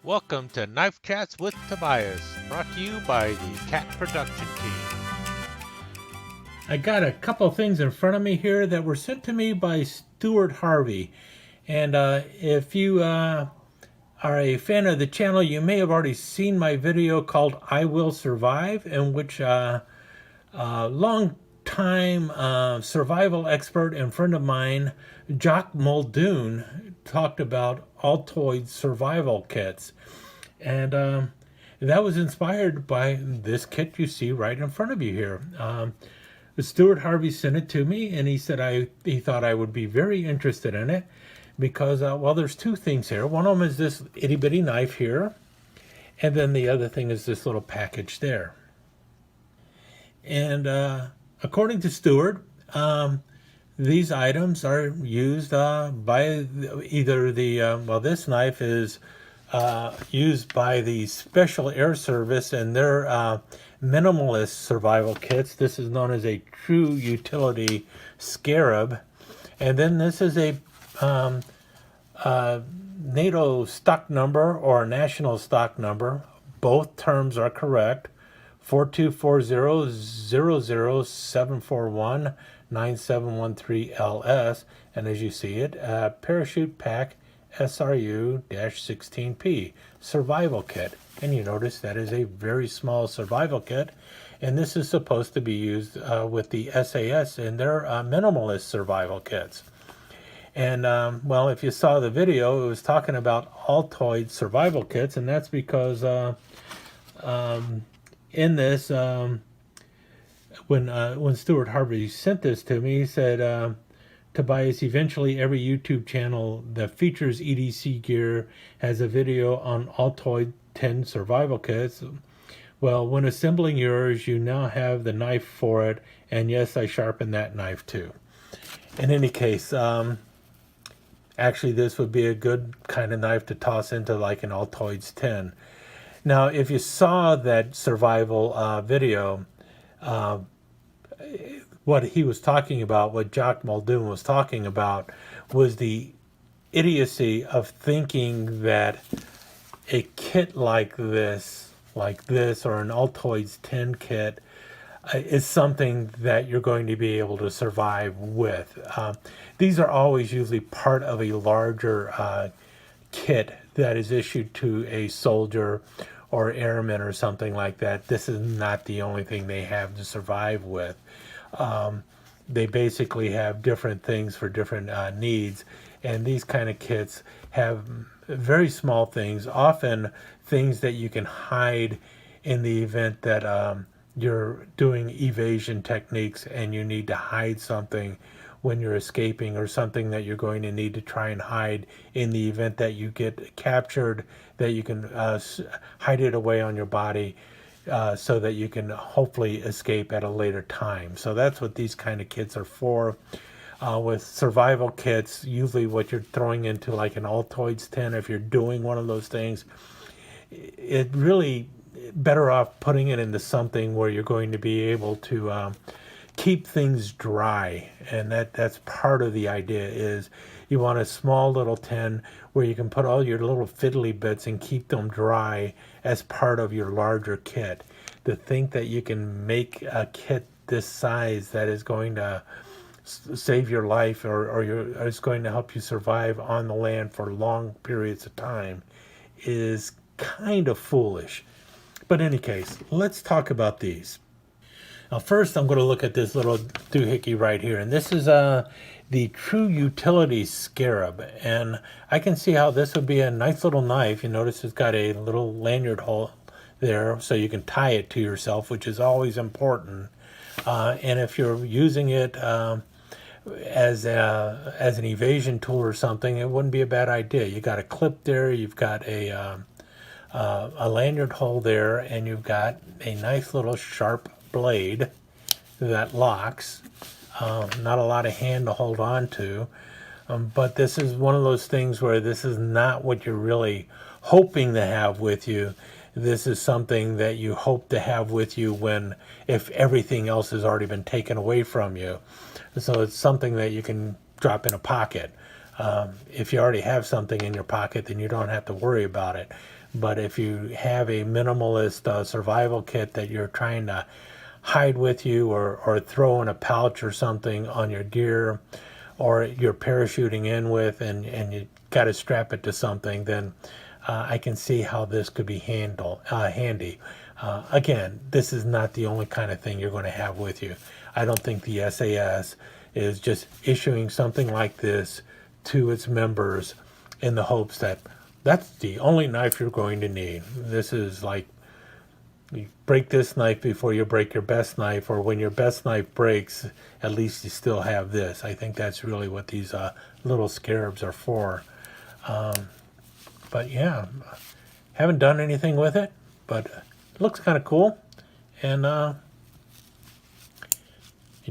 Welcome to Knife Chats with Tobias, brought to you by the Cat Production Team. I got a couple things in front of me here that were sent to me by Stuart Harvey. And if you are a fan of the channel, you may have already seen my video called I Will Survive, in which a long-time survival expert and friend of mine, Jock Muldoon, talked about Altoid survival kits. And that was inspired by this kit you see right in front of you here. Stuart Harvey sent it to me, and he said he thought I would be very interested in it because, well, there's two things here. One of them is this itty bitty knife here, and then the other thing is this little package there. And according to Stuart, these items are used by either this knife is used by the Special Air Service and their minimalist survival kits. This is known as a true utility scarab. And then this is a NATO stock number or national stock number. Both terms are correct. 4240007419713LS. And as you see it, parachute pack SRU-16P survival kit. And you notice that is a very small survival kit, and this is supposed to be used with the SAS in their minimalist survival kits. And well, if you saw the video, it was talking about Altoid survival kits, and that's because in this, when Stuart Harvey sent this to me, he said, Tobias, eventually every YouTube channel that features EDC gear has a video on Altoid 10 survival kits. Well, when assembling yours, you now have the knife for it, and yes, I sharpened that knife too. In any case, actually this would be a good kind of knife to toss into like an Altoids 10. Now, if you saw that survival video, what he was talking about, what Jock Muldoon was talking about, was the idiocy of thinking that a kit like this, or an Altoids 10 kit, is something that you're going to be able to survive with. These are always usually part of a larger kit that is issued to a soldier or airman or something like that. This is not the only thing they have to survive with. They basically have different things for different needs, and these kind of kits have very small things, often things that you can hide in the event that you're doing evasion techniques and you need to hide something when you're escaping, or something that you're going to need to try and hide in the event that you get captured, that you can hide it away on your body so that you can hopefully escape at a later time. So that's what these kind of kits are for. With survival kits, usually what you're throwing into like an Altoids 10, if you're doing one of those things, it really better off putting it into something where you're going to be able to keep things dry. And that's part of the idea, is you want a small little tin where you can put all your little fiddly bits and keep them dry as part of your larger kit. To think that you can make a kit this size that is going to save your life, or is going to help you survive on the land for long periods of time, is kind of foolish. But in any case, let's talk about these. Now, first, I'm going to look at this little doohickey right here, and this is the True Utility Scarab, and I can see how this would be a nice little knife. You notice it's got a little lanyard hole there, so you can tie it to yourself, which is always important. And if you're using it as an evasion tool or something, it wouldn't be a bad idea. You got a clip there, you've got a lanyard hole there, and you've got a nice little sharp blade that locks. Not a lot of hand to hold on to, but this is one of those things where this is not what you're really hoping to have with you. This is something that you hope to have with you if everything else has already been taken away from you. So it's something that you can drop in a pocket. If you already have something in your pocket, then you don't have to worry about it. But if you have a minimalist survival kit that you're trying to hide with you, or throw in a pouch or something on your gear, or you're parachuting in with, and you got to strap it to something, then I can see how this could be handy. Again, this is not the only kind of thing you're going to have with you. I don't think the SAS is just issuing something like this to its members in the hopes that that's the only knife you're going to need. This is like, you break this knife before you break your best knife, or when your best knife breaks, at least you still have this. I think that's really what these little scarabs are for. But yeah, haven't done anything with it, but it looks kind of cool, and I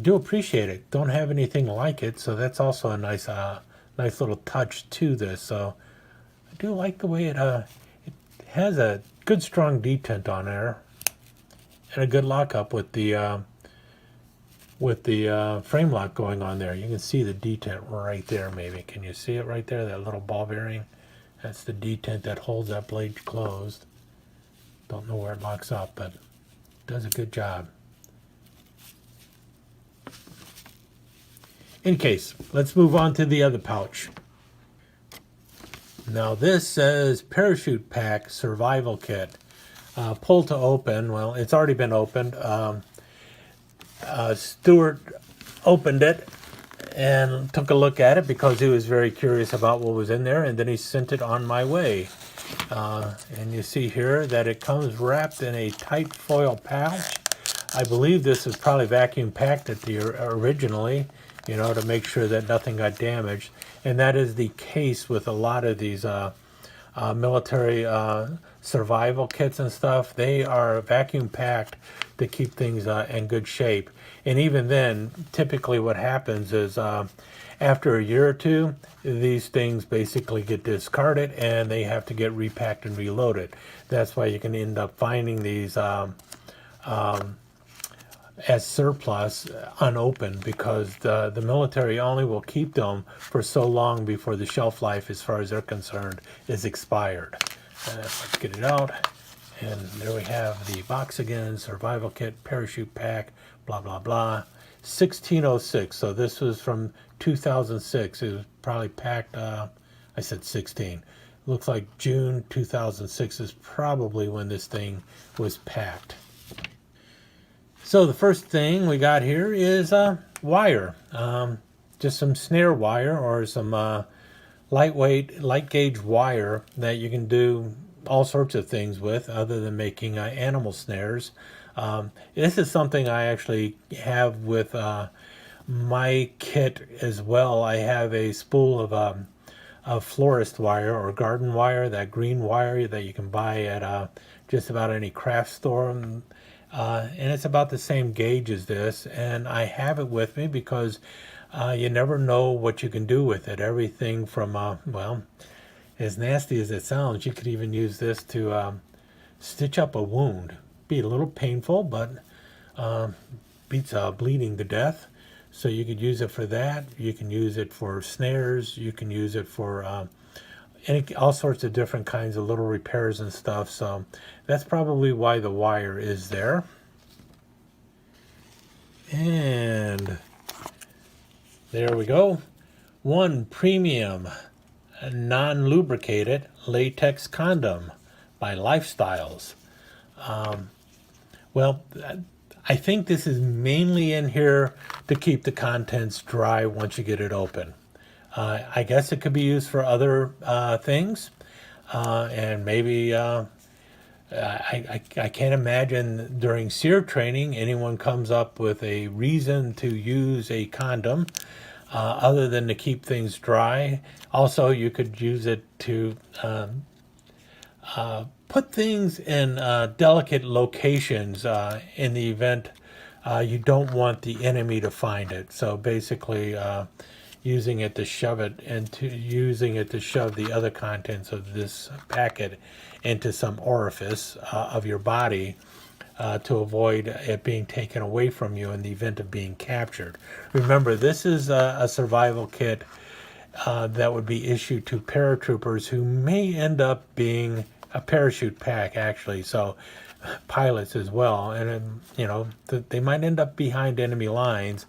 do appreciate it. Don't have anything like it, so that's also a nice little touch to this. So I do like the way it has a good strong detent on there, and a good lockup with the frame lock going on there. You can see the detent right there. Maybe can you see it right there? That little ball bearing. That's the detent that holds that blade closed. Don't know where it locks up, but it does a good job. In case, let's move on to the other pouch. Now this says Parachute Pack Survival Kit. Pull to open. Well, it's already been opened. Stuart opened it and took a look at it because he was very curious about what was in there, and then he sent it on my way. And you see here that it comes wrapped in a tight foil pouch. I believe this is probably vacuum packed originally, you know, to make sure that nothing got damaged. And that is the case with a lot of these military survival kits and stuff. They are vacuum packed to keep things in good shape. And even then, typically what happens is after a year or two, these things basically get discarded and they have to get repacked and reloaded. That's why you can end up finding these as surplus unopened, because the military only will keep them for so long before the shelf life, as far as they're concerned, is expired. Let's get it out. And there we have the box again, survival kit, parachute pack, blah, blah, blah. 1606, so this was from 2006. It was probably packed, I said 16. Looks like June 2006 is probably when this thing was packed. So the first thing we got here is wire. Just some snare wire, or some lightweight, light gauge wire that you can do all sorts of things with other than making animal snares. This is something I actually have with my kit as well. I have a spool of florist wire, or garden wire, that green wire that you can buy at just about any craft store. And it's about the same gauge as this, and I have it with me because you never know what you can do with it. Everything from, well, as nasty as it sounds, you could even use this to stitch up a wound. Be a little painful, but beats bleeding to death. So you could use it for that. You can use it for snares. You can use it for all sorts of different kinds of little repairs and stuff. So that's probably why the wire is there. And there we go. One premium non-lubricated latex condom by Lifestyles. Well, I think this is mainly in here to keep the contents dry once you get it open. I guess it could be used for other things, and maybe I can't imagine during SEER training anyone comes up with a reason to use a condom other than to keep things dry. Also, you could use it to put things in delicate locations in the event you don't want the enemy to find it. So basically, using it to shove it using it to shove the other contents of this packet into some orifice of your body to avoid it being taken away from you in the event of being captured. Remember, this is a survival kit that would be issued to paratroopers who may end up being a parachute pack, actually. So pilots as well, and they might end up behind enemy lines.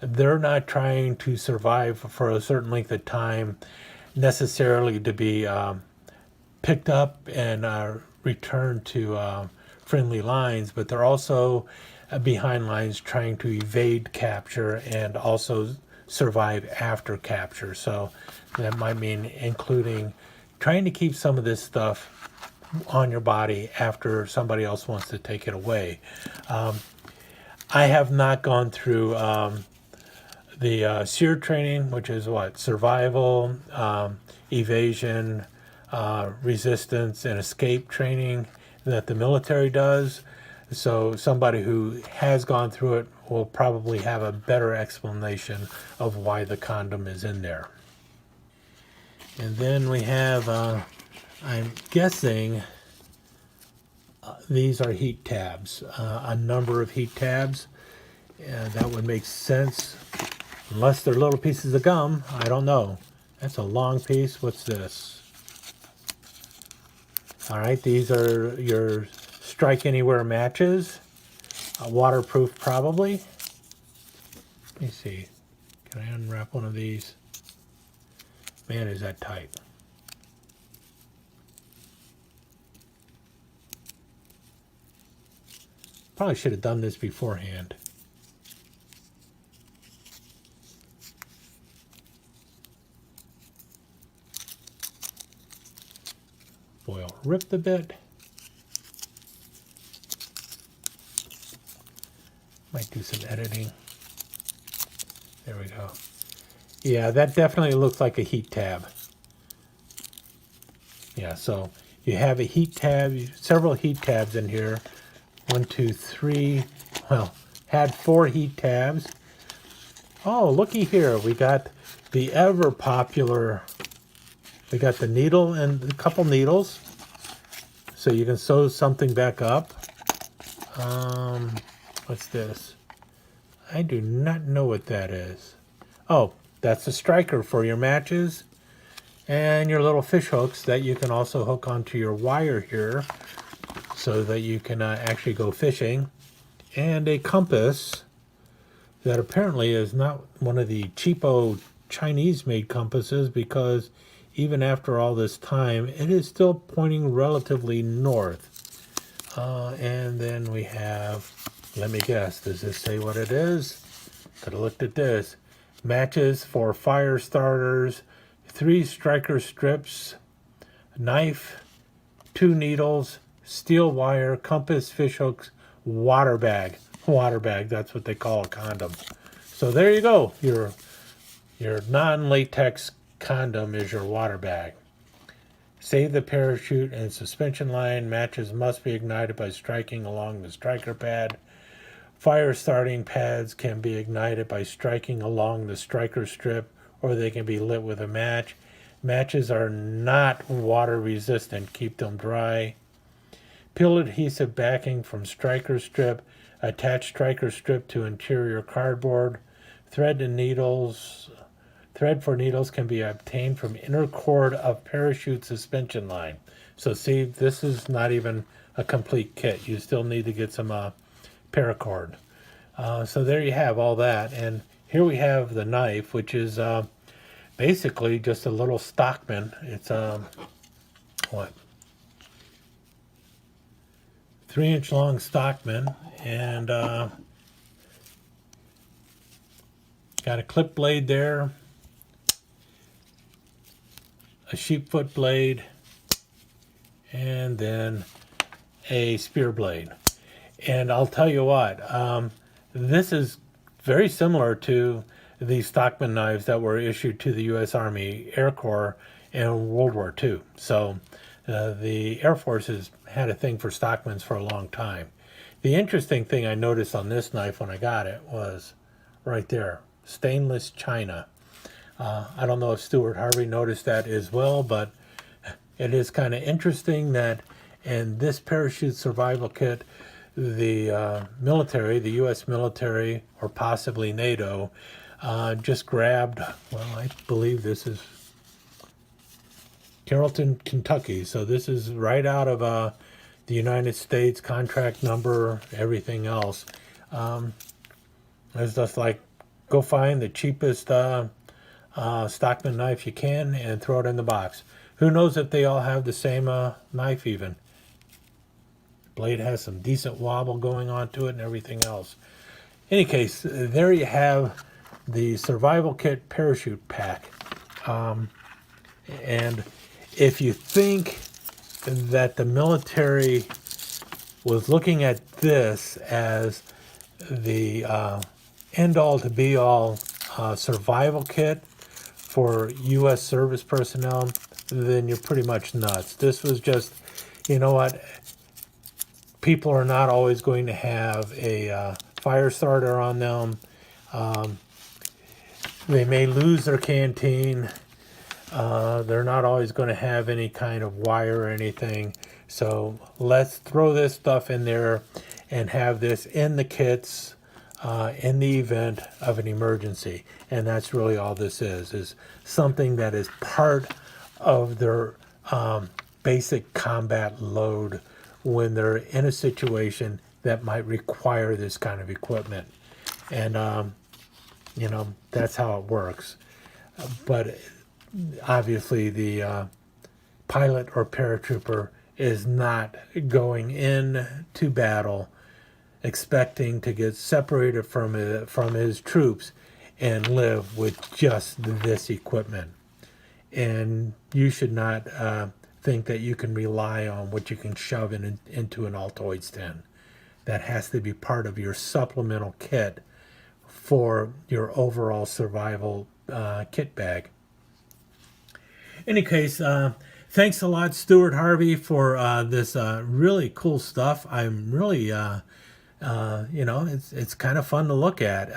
They're not trying to survive for a certain length of time necessarily to be picked up and returned to friendly lines, but they're also behind lines trying to evade capture and also survive after capture. So that might mean including trying to keep some of this stuff on your body after somebody else wants to take it away. I have not gone through the SEER training, which is what? Survival, evasion, resistance, and escape training that the military does. So somebody who has gone through it will probably have a better explanation of why the condom is in there. And then we have, I'm guessing, these are heat tabs, a number of heat tabs. That would make sense, unless they're little pieces of gum. I don't know. That's a long piece. What's this? All right, these are your strike anywhere matches, waterproof probably. Let me see. Can I unwrap one of these? Man, is that tight. Probably should have done this beforehand. Foil ripped a bit. Might do some editing. There we go. Yeah, that definitely looks like a heat tab. Yeah, so you have a heat tab, several heat tabs in here. 1, 2, 3. Well, had 4 heat tabs. Oh, looky here. We got the ever popular. We got the needle and a couple needles, so you can sew something back up. What's this? I do not know what that is. Oh, that's a striker for your matches and your little fish hooks that you can also hook onto your wire here so that you can actually go fishing. And a compass that apparently is not one of the cheapo Chinese-made compasses, because even after all this time, it is still pointing relatively north. And then we have, let me guess, does this say what it is? Could have looked at this. Matches for fire starters, 3 striker strips, knife, 2 needles, steel wire, compass, fish hooks, water bag. Water bag, that's what they call a condom. So there you go. Your non-latex condom is your water bag. Save the parachute and suspension line. Matches must be ignited by striking along the striker pad. Fire starting pads can be ignited by striking along the striker strip, or they can be lit with a match. Matches are not water resistant. Keep them dry. Peel adhesive backing from striker strip. Attach striker strip to interior cardboard. Thread for needles can be obtained from inner cord of parachute suspension line. So see, this is not even a complete kit. You still need to get some paracord. So there you have all that. And here we have the knife, which is basically just a little stockman. It's what? 3-inch long stockman, and got a clip blade there, a sheepfoot blade, and then a spear blade. And I'll tell you what, this is very similar to the stockman knives that were issued to the U.S. Army Air Corps in World War II. So the Air Force has had a thing for stockmans for a long time. The interesting thing I noticed on this knife when I got it was right there, stainless china. I don't know if Stuart Harvey noticed that as well, but it is kind of interesting that in this parachute survival kit, the military, the U.S. military, or possibly NATO, Just grabbed, well, I believe this is Carrollton, Kentucky. So this is right out of the United States, contract number, everything else. It's just like, go find the cheapest stockman knife you can and throw it in the box. Who knows if they all have the same knife even. Blade has some decent wobble going on to it and everything else. In any case, there you have the survival kit parachute pack. And if you think that the military was looking at this as the end-all to be-all survival kit for U.S. service personnel, then you're pretty much nuts. This was just, you know what, people are not always going to have a fire starter on them. They may lose their canteen. They're not always going to have any kind of wire or anything. So let's throw this stuff in there and have this in the kits in the event of an emergency. And that's really all this is something that is part of their basic combat load when they're in a situation that might require this kind of equipment. And, you know, that's how it works. But obviously the pilot or paratrooper is not going into battle expecting to get separated from his troops and live with just this equipment. And you should not think that you can rely on what you can shove into an Altoids tin. That has to be part of your supplemental kit for your overall survival kit bag. In any case, thanks a lot, Stuart Harvey, for this really cool stuff. I'm really, you know, it's kind of fun to look at.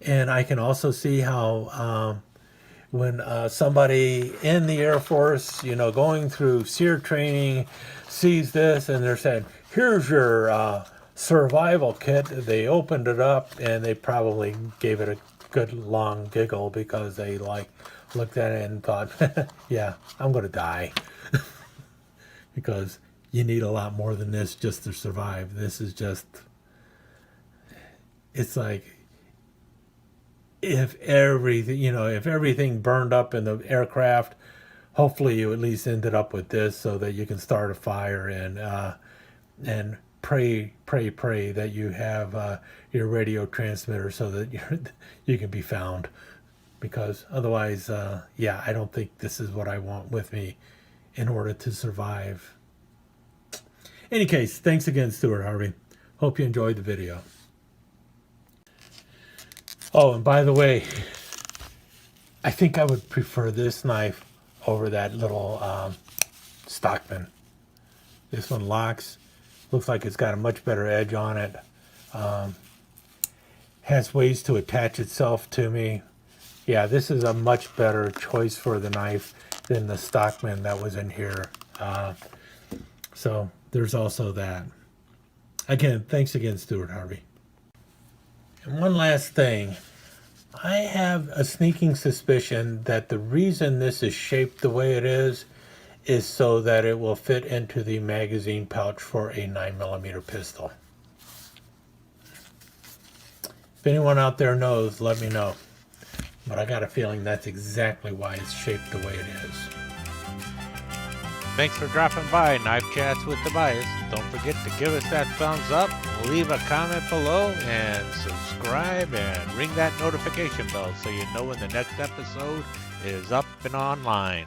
And I can also see how when somebody in the Air Force, you know, going through SEER training, sees this and they're saying, here's your survival kit. They opened it up and they probably gave it a good long giggle because they looked at it and thought, yeah, I'm going to die. Because you need a lot more than this just to survive. This is just, it's like, if everything burned up in the aircraft, hopefully you at least ended up with this so that you can start a fire and pray that you have your radio transmitter so that you can be found. Because otherwise, yeah, I don't think this is what I want with me in order to survive. In any case, thanks again, Stuart Harvey. Hope you enjoyed the video. Oh, and by the way, I think I would prefer this knife over that little stockman. This one locks. Looks like it's got a much better edge on it. Has ways to attach itself to me. Yeah, this is a much better choice for the knife than the stockman that was in here. So there's also that. Again, thanks again, Stuart Harvey. And one last thing. I have a sneaking suspicion that the reason this is shaped the way it is so that it will fit into the magazine pouch for a 9mm pistol. If anyone out there knows, let me know. But I got a feeling that's exactly why it's shaped the way it is. Thanks for dropping by Knife Chats with Tobias. Don't forget to give us that thumbs up, leave a comment below, and subscribe and ring that notification bell so you know when the next episode is up and online.